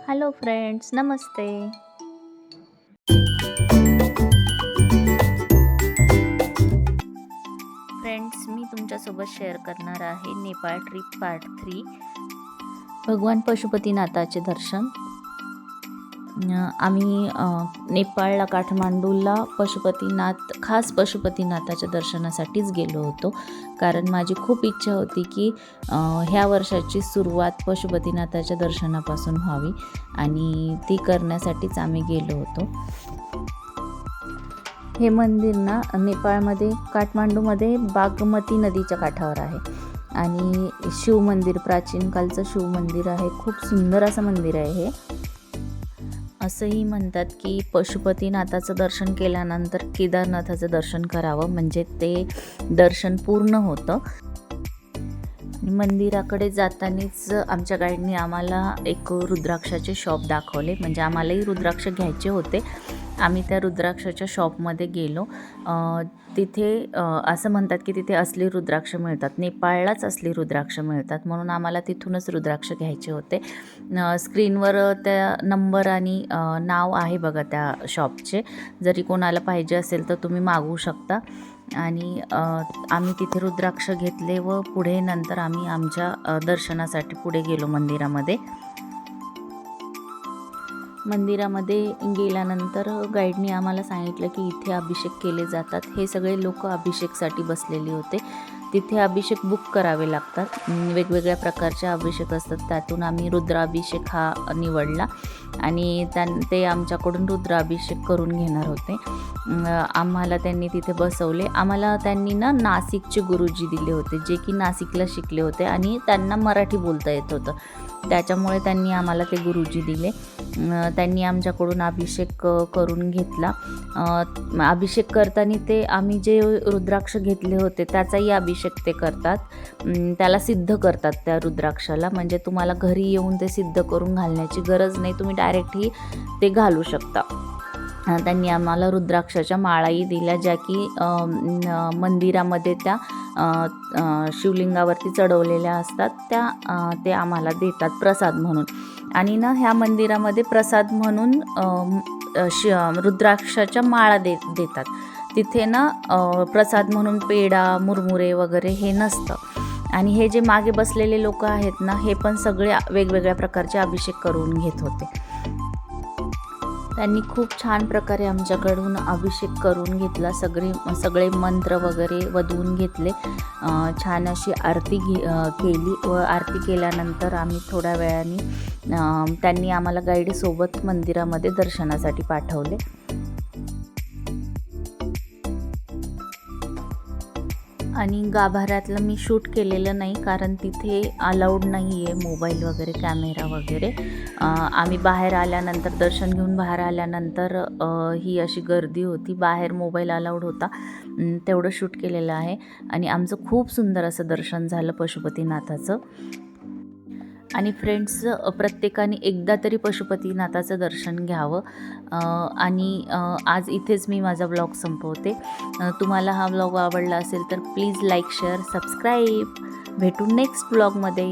Hello friends, नमस्ते. Friends, मी तुमच्यासोबत share करणार आहे नेपाळ ट्रिप पार्ट 3. भगवान पशुपतीनाथाचे दर्शन. आम्ही नेपाळला काठमांडूला खास पशुपतीनाथाच्या दर्शनासाठीच गेलो होतो. कारण माझी खूप इच्छा होती की ह्या वर्षाची सुरुवात पशुपतीनाथाच्या दर्शनापासून व्हावी आणि ती करण्यासाठीच आम्ही गेलो होतो. हे मंदिर ना नेपाळमध्ये काठमांडूमध्ये बागमती नदीच्या काठावर आहे आणि शिव मंदिर, प्राचीन कालचं शिव मंदिर आहे. खूप सुंदर असं मंदिर आहे हे. असंही म्हणतात की पशुपतीनाथाचं दर्शन केल्यानंतर केदारनाथाचं दर्शन करावं, म्हणजे ते दर्शन पूर्ण होतं. मंदिराकडे जातानाच आमच्या गाईडने आम्हाला एक रुद्राक्षाचे शॉप दाखवले, म्हणजे आम्हालाही रुद्राक्ष घ्यायचे होते. आम्ही त्या रुद्राक्षाच्या शॉपमध्ये गेलो. तिथे असं म्हणतात की तिथे असली रुद्राक्ष मिळतात, नेपाळलाच असली रुद्राक्ष मिळतात, म्हणून आम्हाला तिथूनच रुद्राक्ष घ्यायचे होते. स्क्रीनवर त्या नंबर आणि नाव आहे बघा त्या शॉपचे. जरी कोणाला पाहिजे असेल तर तुम्ही मागवू शकता. आणि आम्ही तिथे रुद्राक्ष घेतले व पुढे नंतर आम्ही आमच्या दर्शनासाठी पुढे गेलो मंदिरामध्ये. गेल्यानंतर गाईडनी आम्हाला सांगितलं की इथे अभिषेक केले जातात. हे सगळे लोक अभिषेकसाठी बसलेले होते. तिथे अभिषेक बुक करावे लागतात. वेगवेगळ्या प्रकारचे अभिषेक असतात. त्यातून आम्ही रुद्राभिषेक हा निवडला आणि ते आमच्याकडून रुद्राभिषेक करून घेणार होते. आम्हाला त्यांनी तिथे बसवले. आम्हाला त्यांनी नाशिकचे गुरुजी दिले होते, जे की नाशिकला शिकले होते आणि त्यांना मराठी बोलता येत होतं. त्याच्यामुळे त्यांनी आम्हाला ते गुरुजी दिले. त्यांनी आमच्याकडून अभिषेक करून घेतला. अभिषेक करताना ते आम्ही जे रुद्राक्ष घेतले होते त्याचाही अभिषेक ते करतात. त्याला सिद्ध करतात त्या रुद्राक्षाला, म्हणजे तुम्हाला घरी येऊन ते सिद्ध करून घालण्याची गरज नाही, तुम्ही डायरेक्टही ते घालू शकता. त्यांनी आम्हाला रुद्राक्षाच्या माळाही दिल्या, ज्या की मंदिरामध्ये त्या शिवलिंगावरती चढवलेल्या असतात. ते आम्हाला देतात प्रसाद म्हणून. आणि ह्या मंदिरामध्ये प्रसाद म्हणून रुद्राक्षाच्या माळा देतात. तिथे प्रसाद म्हणून पेढा, मुरमुरे वगैरे हे नसतं. आणि हे जे मागे बसलेले लोक आहेत हे पण सगळे वेगवेगळ्या प्रकारचे अभिषेक करून घेत होते. त्यांनी खूप छान प्रकारे आमच्याकडून अभिषेक करून घेतला. सगळे मंत्र वगैरे वधवून घेतले. छान अशी आरती केली व आरती केल्यानंतर आम्ही थोड्या वेळाने त्यांनी आम्हाला गाईडसोबत मंदिरामध्ये दर्शनासाठी पाठवले. आणि गाभाऱ्यातलं मी शूट केलेलं नाही, कारण तिथे अलाउड नाही आहे मोबाईल वगैरे, कॅमेरा वगैरे. आम्ही बाहेर आल्यानंतर, दर्शन घेऊन बाहेर आल्यानंतर ही अशी गर्दी होती. बाहेर मोबाईल अलाउड होता, तेवढं शूट केलेलं आहे. आणि आमचं खूप सुंदर असं दर्शन झालं पशुपतीनाथाचं. आणि फ्रेंड्स, प्रत्येकाने एकदा तरी पशुपतीनाथाचं दर्शन घ्यावं. आणि आज इथेच मी माझा ब्लॉग संपवते. तुम्हाला हा ब्लॉग आवडला असेल तर प्लीज लाईक, शेअर, सबस्क्राईब. भेटू नेक्स्ट ब्लॉगमध्ये.